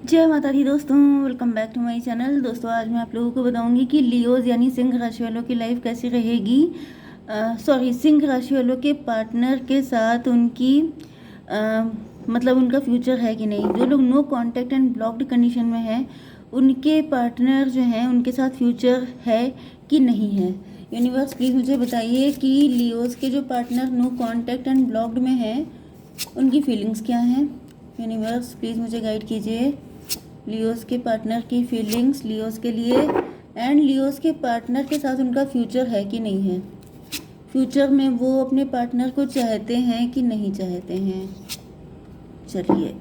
जय माता दी दोस्तों, welcome back to my channel. दोस्तों आज मैं आप लोगों को बताऊंगी कि लियोज यानी सिंह राशि वालों की लाइफ कैसी रहेगी। सिंह राशि वालों के पार्टनर के साथ उनकी मतलब उनका फ्यूचर है कि नहीं। जो लोग no contact and blocked condition में हैं उनके पार्टनर जो हैं उनके साथ फ्यूचर है कि नहीं है। यूनिवर्स प्लीज़ मुझे बताइए कि लियोज के जो partner no contact and blocked में हैं उनकी फीलिंग्स क्या हैं। यूनिवर्स प्लीज़ मुझे गाइड कीजिए लियोस के पार्टनर की फीलिंग्स लियोस के लिए, एंड लियोस के पार्टनर के साथ उनका फ्यूचर है कि नहीं है। फ्यूचर में वो अपने पार्टनर को चाहते हैं कि नहीं चाहते हैं। चलिए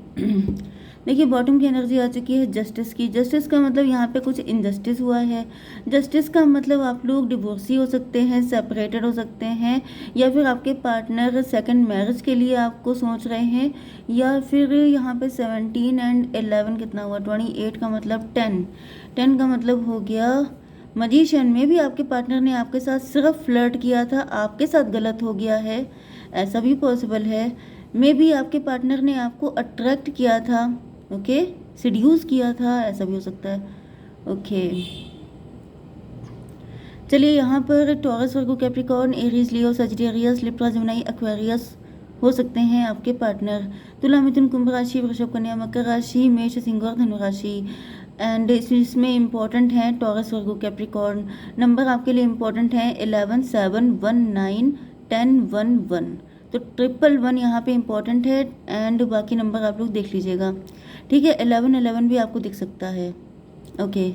देखिए, बॉटम की एनर्जी आ चुकी है जस्टिस की। जस्टिस का मतलब यहाँ पे कुछ इनजस्टिस हुआ है। जस्टिस का मतलब आप लोग डिवोर्सी हो सकते हैं, सेपरेटेड हो सकते हैं, या फिर आपके पार्टनर सेकंड मैरिज के लिए आपको सोच रहे हैं, या फिर यहाँ पे 17 एंड 11 कितना हुआ, 28 का मतलब 10 का मतलब हो गया मजीशियन में भी आपके पार्टनर ने आपके साथ सिर्फ फ्लर्ट किया था, आपके साथ गलत हो गया है, ऐसा भी पॉसिबल है। मे बी आपके पार्टनर ने आपको अट्रैक्ट किया था, ओके, सीड्यूस किया था, ऐसा भी हो सकता है। ओके चलिए, यहाँ पर टॉरस, वर्गो, कैप्रिकॉर्न, एरीज, लियो, सजिटेरियस, लिब्रा, जेमिनी, एक्वेरियस हो सकते हैं आपके पार्टनर। तुला, मिथुन, कुंभ राशि, वृषभ, कन्या, मकर राशि, मेष, सिंह और धनु राशि। एंड इसमें इम्पॉर्टेंट है टॉरस, वर्गो, कैप्रिकॉर्न। नंबर आपके लिए इम्पॉर्टेंट है 11, 7, 1, 9, 10, 1, 1। तो 111 यहाँ पे इम्पॉर्टेंट है, एंड बाकी नंबर आप लोग देख लीजिएगा, ठीक है। 11 भी आपको दिख सकता है, ओके।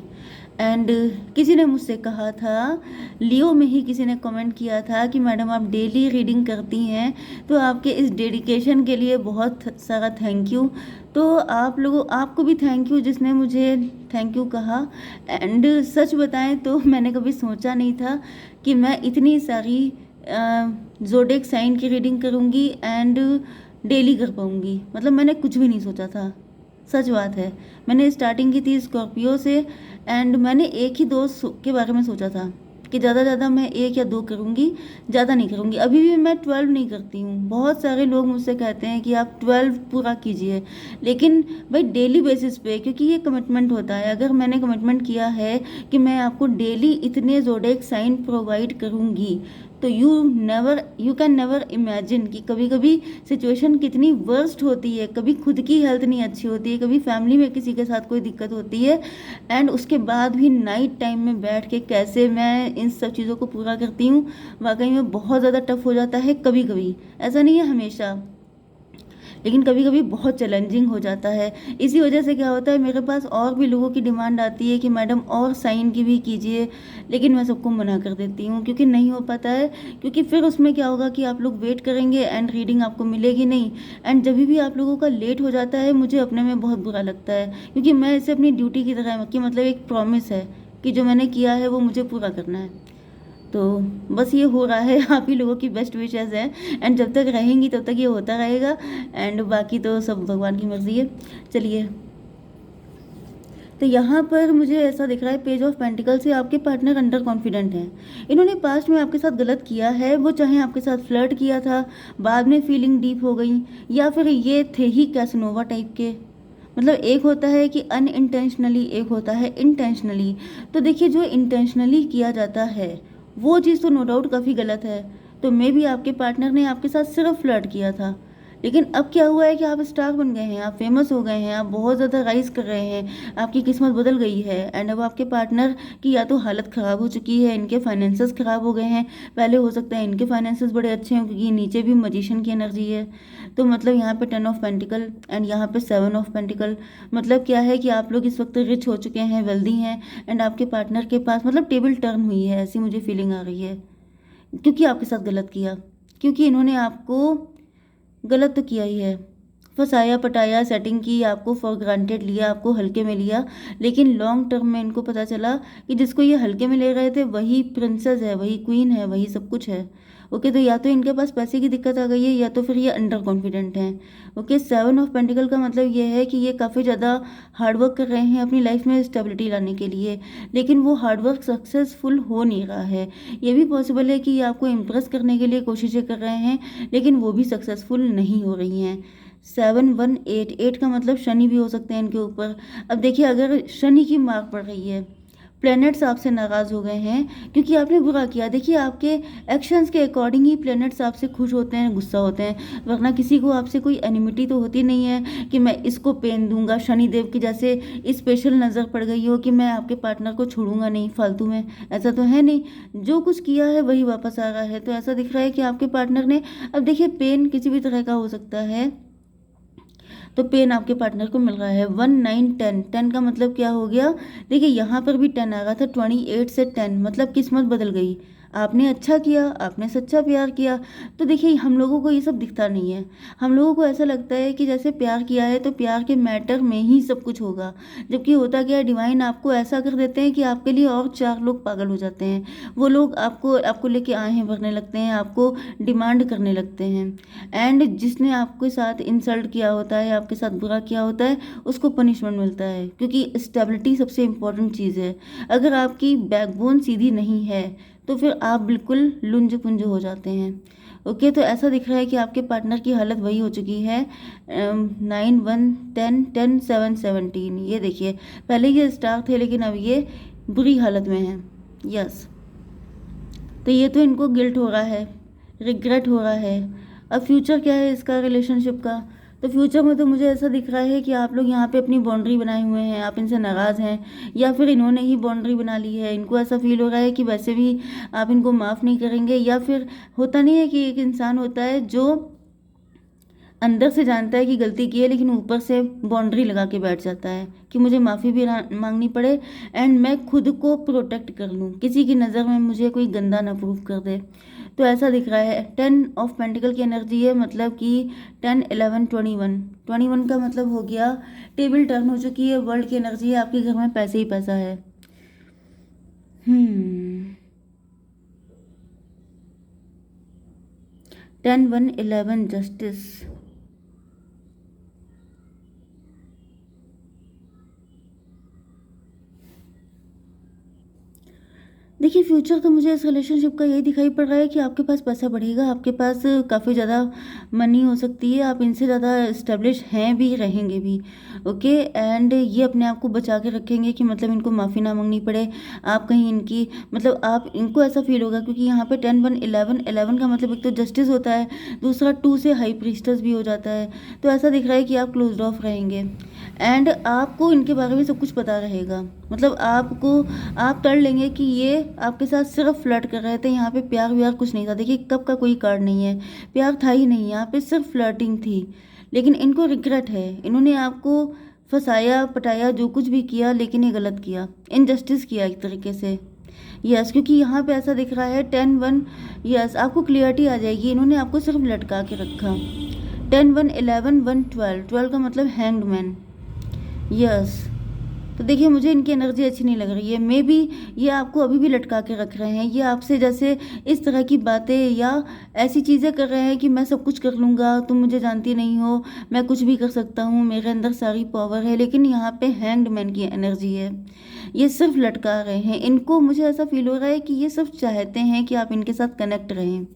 एंड किसी ने मुझसे कहा था, लियो में ही किसी ने कमेंट किया था कि मैडम आप डेली रीडिंग करती हैं, तो आपके इस डेडिकेशन के लिए बहुत सारा थैंक यू। तो आप लोगों आपको भी थैंक यू जिसने मुझे थैंक यू कहा। एंड सच बताएं तो मैंने कभी सोचा नहीं था कि मैं इतनी सारी ज़ोडिएक साइन की रीडिंग करूँगी एंड डेली कर पाऊँगी। मतलब मैंने कुछ भी नहीं सोचा था, सच बात है। मैंने स्टार्टिंग की थी स्कॉर्पियो से, एंड मैंने एक ही दो के बारे में सोचा था कि ज़्यादा मैं 1 या 2 करूँगी, ज़्यादा नहीं करूँगी। अभी भी मैं 12 नहीं करती हूँ। बहुत सारे लोग मुझसे कहते हैं कि आप 12 पूरा कीजिए, लेकिन भाई डेली बेसिस पे, क्योंकि ये कमिटमेंट होता है। अगर मैंने कमिटमेंट किया है कि मैं आपको डेली इतने ज़ोडिएक साइन प्रोवाइड करूँगी, तो यू कैन नेवर इमेजिन कि कभी कभी सिचुएशन कितनी वर्स्ट होती है। कभी खुद की हेल्थ नहीं अच्छी होती है, कभी फैमिली में किसी के साथ कोई दिक्कत होती है, एंड उसके बाद भी नाइट टाइम में बैठ के कैसे मैं इन सब चीज़ों को पूरा करती हूँ। वाकई में बहुत ज़्यादा टफ हो जाता है कभी कभी, ऐसा नहीं है हमेशा, लेकिन कभी कभी बहुत चैलेंजिंग हो जाता है। इसी वजह से क्या होता है, मेरे पास और भी लोगों की डिमांड आती है कि मैडम और साइन की भी कीजिए, लेकिन मैं सबको मना कर देती हूँ क्योंकि नहीं हो पाता है। क्योंकि फिर उसमें क्या होगा कि आप लोग वेट करेंगे एंड रीडिंग आपको मिलेगी नहीं, एंड जब भी आप लोगों का लेट हो जाता है मुझे अपने में बहुत बुरा लगता है, क्योंकि मैं इसे अपनी ड्यूटी की तरह कि मतलब एक प्रॉमिस है कि जो मैंने किया है वो मुझे पूरा करना है। तो बस ये हो रहा है, आप ही लोगों की बेस्ट विशेस हैं, एंड जब तक रहेंगी तब तक ये होता रहेगा, एंड बाकी तो सब भगवान की मर्जी है। चलिए, तो यहाँ पर मुझे ऐसा दिख रहा है, पेज ऑफ पेंटिकल से आपके पार्टनर अंडर कॉन्फिडेंट हैं। इन्होंने पास्ट में आपके साथ गलत किया है, वो चाहे आपके साथ फ्लर्ट किया था, बाद में फीलिंग डीप हो गई, या फिर ये थे ही कैसनोवा टाइप के। मतलब एक होता है कि अनइंटेंशनली, एक होता है इंटेंशनली। तो देखिए, जो इंटेंशनली किया जाता है वो चीज़ तो नो डाउट काफ़ी गलत है। तो मे भी आपके पार्टनर ने आपके साथ सिर्फ फ्लर्ट किया था, लेकिन अब क्या हुआ है कि आप स्टार बन गए हैं, आप फेमस हो गए हैं, आप बहुत ज़्यादा राइज कर रहे हैं, आपकी किस्मत बदल गई है, एंड अब आपके पार्टनर की या तो हालत ख़राब हो चुकी है, इनके फाइनेंसेस ख़राब हो गए हैं। पहले हो सकता है इनके फाइनेंसेस बड़े अच्छे हों क्योंकि नीचे भी मजिशियन की एनर्जी है। तो मतलब यहाँ पे 10 ऑफ पेंटिकल एंड यहाँ पे 7 ऑफ पेंटिकल। मतलब क्या है कि आप लोग इस वक्त रिच हो चुके हैं, वेल्दी हैं, एंड आपके पार्टनर के पास मतलब टेबल टर्न हुई है, ऐसी मुझे फीलिंग आ रही है। क्योंकि आपके साथ गलत किया, क्योंकि इन्होंने आपको गलत तो किया ही है, फंसाया, पटाया, सेटिंग की, आपको फॉर ग्रांटेड लिया, आपको हल्के में लिया, लेकिन लॉन्ग टर्म में इनको पता चला कि जिसको ये हल्के में ले रहे थे वही प्रिंसेस है, वही क्वीन है, वही सब कुछ है। ओके, तो या तो इनके पास पैसे की दिक्कत आ गई है, या तो फिर ये अंडर कॉन्फिडेंट हैं। ओके, 7 ऑफ पेंटिकल का मतलब ये है कि ये काफ़ी ज़्यादा हार्डवर्क कर रहे हैं अपनी लाइफ में स्टेबिलिटी लाने के लिए, लेकिन वो हार्डवर्क सक्सेसफुल हो नहीं रहा है। ये भी पॉसिबल है कि ये आपको इम्प्रेस करने के लिए कोशिशें कर रहे हैं, लेकिन वो भी सक्सेसफुल नहीं हो रही हैं। 718, 8 का मतलब शनि भी हो सकते हैं इनके ऊपर। अब देखिए, अगर शनि की मार पड़ रही है, प्लैनेट्स आपसे नाराज हो गए हैं क्योंकि आपने बुरा किया। देखिए, आपके एक्शंस के अकॉर्डिंग ही प्लैनेट्स आपसे खुश होते हैं, गुस्सा होते हैं, वरना किसी को आपसे कोई एनिमिटी तो होती नहीं है कि मैं इसको पेन दूंगा। शनिदेव की जैसे स्पेशल नज़र पड़ गई हो कि मैं आपके पार्टनर को छोड़ूंगा नहीं फालतू में, ऐसा तो है नहीं। जो कुछ किया है वही वापस आ रहा है। तो ऐसा दिख रहा है कि आपके पार्टनर ने, अब देखिए पेन किसी भी तरह का हो सकता है, तो पेन आपके पार्टनर को मिल रहा है। 1910, 10 का मतलब क्या हो गया? देखिए यहाँ पर भी 10 आ रहा था, 28 से 10 मतलब किस्मत बदल गई। आपने अच्छा किया, आपने सच्चा प्यार किया। तो देखिए, हम लोगों को ये सब दिखता नहीं है। हम लोगों को ऐसा लगता है कि जैसे प्यार किया है तो प्यार के मैटर में ही सब कुछ होगा, जबकि होता क्या है, डिवाइन आपको ऐसा कर देते हैं कि आपके लिए और चार लोग पागल हो जाते हैं। वो लोग आपको आपको लेके आहें भरने लगते हैं, आपको डिमांड करने लगते हैं। एंड जिसने आपके साथ इंसल्ट किया होता है, आपके साथ बुरा किया होता है, उसको पनिशमेंट मिलता है, क्योंकि स्टेबिलिटी सबसे इम्पोर्टेंट चीज़ है। अगर आपकी बैकबोन सीधी नहीं है तो फिर आप बिल्कुल लुंज पुंज हो जाते हैं। ओके, तो ऐसा दिख रहा है कि आपके पार्टनर की हालत वही हो चुकी है। 9 1 10 10 7 17, ये देखिए, पहले ये स्टार थे लेकिन अब ये बुरी हालत में हैं। यस, तो ये तो इनको गिल्ट हो रहा है, रिग्रेट हो रहा है। अब फ्यूचर क्या है इसका रिलेशनशिप का? तो फ्यूचर में तो मुझे ऐसा दिख रहा है कि आप लोग यहाँ पे अपनी बाउंड्री बनाए हुए हैं, आप इनसे नाराज़ हैं, या फिर इन्होंने ही बाउंड्री बना ली है। इनको ऐसा फील हो रहा है कि वैसे भी आप इनको माफ़ नहीं करेंगे, या फिर होता नहीं है कि एक इंसान होता है जो अंदर से जानता है कि गलती की है, लेकिन ऊपर से बाउंड्री लगा के बैठ जाता है कि मुझे माफ़ी भी मांगनी पड़े एंड मैं खुद को प्रोटेक्ट कर लूँ, किसी की नज़र में मुझे कोई गंदा ना प्रूव कर दे। तो ऐसा दिख रहा है। 10 ऑफ पेंटिकल की एनर्जी है, मतलब कि 10 11 21, 21 का मतलब हो गया टेबल टर्न हो चुकी है, वर्ल्ड की एनर्जी है, आपके घर में पैसे ही पैसा है। 10 1 11 जस्टिस। देखिए, फ्यूचर तो मुझे इस रिलेशनशिप का यही दिखाई पड़ रहा है कि आपके पास पैसा बढ़ेगा, आपके पास काफ़ी ज़्यादा मनी हो सकती है, आप इनसे ज़्यादा इस्टेब्लिश हैं भी, रहेंगे भी। ओके, एंड ये अपने आप को बचा के रखेंगे कि मतलब इनको माफ़ी ना मांगनी पड़े। आप कहीं इनकी, मतलब आप इनको ऐसा फील होगा, क्योंकि यहाँ पे 10 1 11 का मतलब एक तो जस्टिस होता है, दूसरा 2 से हाई प्रीस्टस भी हो जाता है। तो ऐसा दिख रहा है कि आप क्लोज ऑफ रहेंगे एंड आपको इनके बारे में सब कुछ पता रहेगा। मतलब आपको, आप तड़ लेंगे कि ये आपके साथ सिर्फ फ्लर्ट कर रहे थे, यहाँ पे प्यार व्यार कुछ नहीं था। देखिए, कब का कोई कार्ड नहीं है, प्यार था ही नहीं, यहाँ पे सिर्फ फ्लर्टिंग थी। लेकिन इनको रिग्रेट है, इन्होंने आपको फंसाया पटाया, जो कुछ भी किया, लेकिन ये गलत किया, इनजस्टिस किया एक तरीके से। यस, क्योंकि यहाँ पे ऐसा दिख रहा है 10 1। यस, आपको क्लियरिटी आ जाएगी, इन्होंने आपको सिर्फ लटका के रखा। 10 1 11 1 12, 12 का मतलब हैंग्ड मैन। यस, तो देखिए, मुझे इनकी एनर्जी अच्छी नहीं लग रही है। मे बी ये आपको अभी भी लटका के रख रहे हैं, ये आपसे जैसे इस तरह की बातें या ऐसी चीज़ें कर रहे हैं कि मैं सब कुछ कर लूँगा, तुम मुझे जानती नहीं हो, मैं कुछ भी कर सकता हूँ, मेरे अंदर सारी पावर है। लेकिन यहाँ पे हैंग्ड मैन की एनर्जी है, ये सिर्फ लटका रहे हैं। इनको, मुझे ऐसा फील हो रहा है कि ये सिर्फ चाहते हैं कि आप इनके साथ कनेक्ट रहें,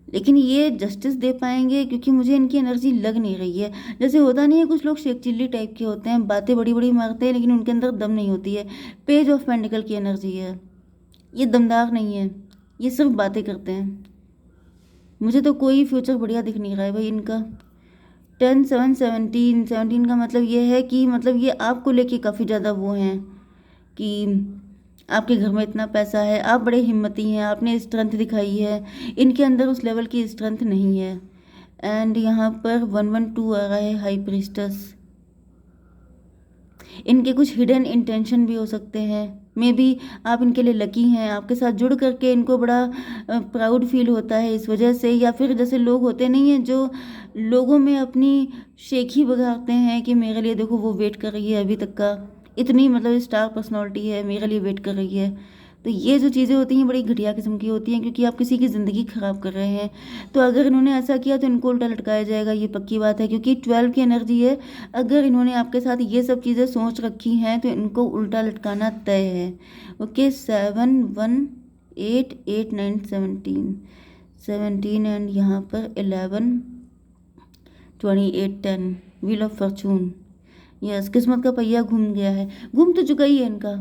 लेकिन ये जस्टिस दे पाएंगे? क्योंकि मुझे इनकी एनर्जी लग नहीं रही है। जैसे होता नहीं है, कुछ लोग शेख चिल्ली टाइप के होते हैं, बातें बड़ी बड़ी मारते हैं लेकिन उनके अंदर दम नहीं होती है। पेज ऑफ पेंटिकल की एनर्जी है, ये दमदार नहीं है, ये सिर्फ बातें करते हैं। मुझे तो कोई फ्यूचर बढ़िया दिख नहीं रहा है भाई इनका। 10 7 17, 17 का मतलब ये है कि मतलब ये आपको लेके काफ़ी ज़्यादा वो हैं कि आपके घर में इतना पैसा है, आप बड़े हिम्मती हैं, आपने स्ट्रेंथ दिखाई है, इनके अंदर उस लेवल की स्ट्रेंथ नहीं है। एंड यहाँ पर 1 1 2 आ रहा है, हाई प्रीस्टस। इनके कुछ हिडन इंटेंशन भी हो सकते हैं। मे बी आप इनके लिए लकी हैं, आपके साथ जुड़ करके इनको बड़ा प्राउड फील होता है इस वजह से। या फिर जैसे लोग होते नहीं हैं जो लोगों में अपनी शेखी बघाड़ते हैं कि मेरे लिए देखो वो वेट कर रही है अभी तक का, इतनी मतलब स्टार पर्सनालिटी है, मेरे लिए वेट कर रही है। तो ये जो चीज़ें होती हैं बड़ी घटिया किस्म की होती हैं, क्योंकि आप किसी की ज़िंदगी ख़राब कर रहे हैं। तो अगर इन्होंने ऐसा किया तो इनको उल्टा लटकाया जाएगा, ये पक्की बात है, क्योंकि 12 की एनर्जी है। अगर इन्होंने आपके साथ ये सब चीज़ें सोच रखी हैं तो इनको उल्टा लटकाना तय है। ओके, 7 1 8 8 9 17, 17 एंड यहाँ पर 11 2810 व्हील ऑफ फॉर्चून। यस, किस्मत का पहिया घूम गया है, घूम तो चुका ही है इनका।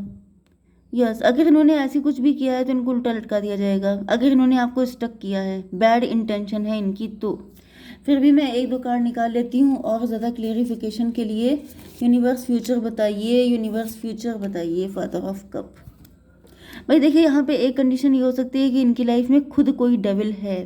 यस, अगर इन्होंने ऐसी कुछ भी किया है तो इनको उल्टा लटका दिया जाएगा। अगर इन्होंने आपको स्टक किया है, बैड इंटेंशन है इनकी, तो फिर भी मैं एक दो कार्ड निकाल लेती हूँ और ज़्यादा क्लियरिफिकेशन के लिए। यूनिवर्स फ्यूचर बताइए, यूनिवर्स फ्यूचर बताइए। Father of cup. भाई देखिए, यहाँ पे एक कंडीशन ये हो सकती है कि इनकी लाइफ में खुद कोई डेविल है,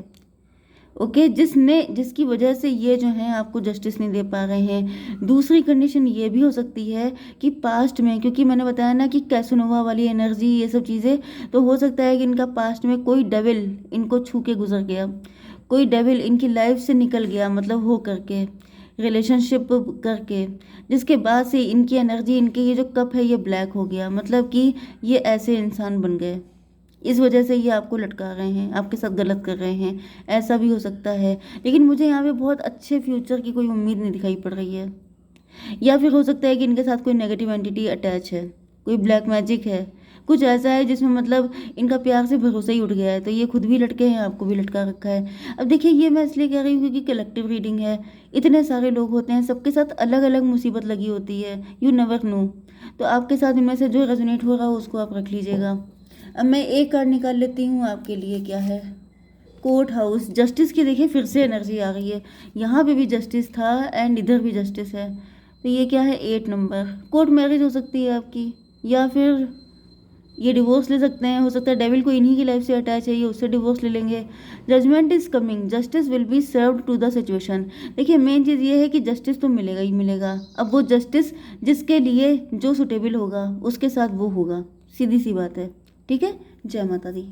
ओके, जिसकी वजह से ये जो है आपको जस्टिस नहीं दे पा रहे हैं। दूसरी कंडीशन ये भी हो सकती है कि पास्ट में, क्योंकि मैंने बताया ना कि कैसोनोवा वाली एनर्जी, ये सब चीज़ें, तो हो सकता है कि इनका पास्ट में कोई डेविल इनको छू के गुजर गया, कोई डेविल इनकी लाइफ से निकल गया, मतलब हो करके रिलेशनशिप करके, जिसके बाद से इनकी एनर्जी, इनके ये जो कप है ये ब्लैक हो गया, मतलब कि ये ऐसे इंसान बन गए। इस वजह से ये आपको लटका रहे हैं, आपके साथ गलत कर रहे हैं, ऐसा भी हो सकता है। लेकिन मुझे यहाँ पे बहुत अच्छे फ्यूचर की कोई उम्मीद नहीं दिखाई पड़ रही है। या फिर हो सकता है कि इनके साथ कोई नेगेटिव एंटिटी अटैच है, कोई ब्लैक मैजिक है, कुछ ऐसा है जिसमें मतलब इनका प्यार से भरोसा ही उठ गया है, तो ये खुद भी लटके हैं, आपको भी लटका रखा है। अब देखिए, ये मैं इसलिए कह रही हूँ क्योंकि कलेक्टिव रीडिंग है, इतने सारे लोग होते हैं, सबके साथ अलग अलग मुसीबत लगी होती है, यू नेवर नो। तो आपके साथ इनमें से जो रेजोनेट हो रहा हो उसको आप रख लीजिएगा। अब मैं एक कार्ड निकाल लेती हूँ आपके लिए। क्या है? Court house. जस्टिस की देखिए फिर से एनर्जी आ गई है, यहाँ पे भी जस्टिस था एंड इधर भी जस्टिस है। तो ये क्या है? 8 नंबर। कोर्ट मैरिज हो सकती है आपकी, या फिर ये डिवोर्स ले सकते हैं, हो सकता है डेविल को इन्हीं की लाइफ से अटैच है, ये उससे डिवोर्स ले लेंगे। Judgement is coming, justice will be served to the situation. देखिए, मेन चीज़ ये है कि जस्टिस तो मिलेगा ही मिलेगा। अब वो जस्टिस जिसके लिए जो सुटेबल होगा उसके साथ वो होगा, सीधी सी बात है। ठीक है, जय माता दी।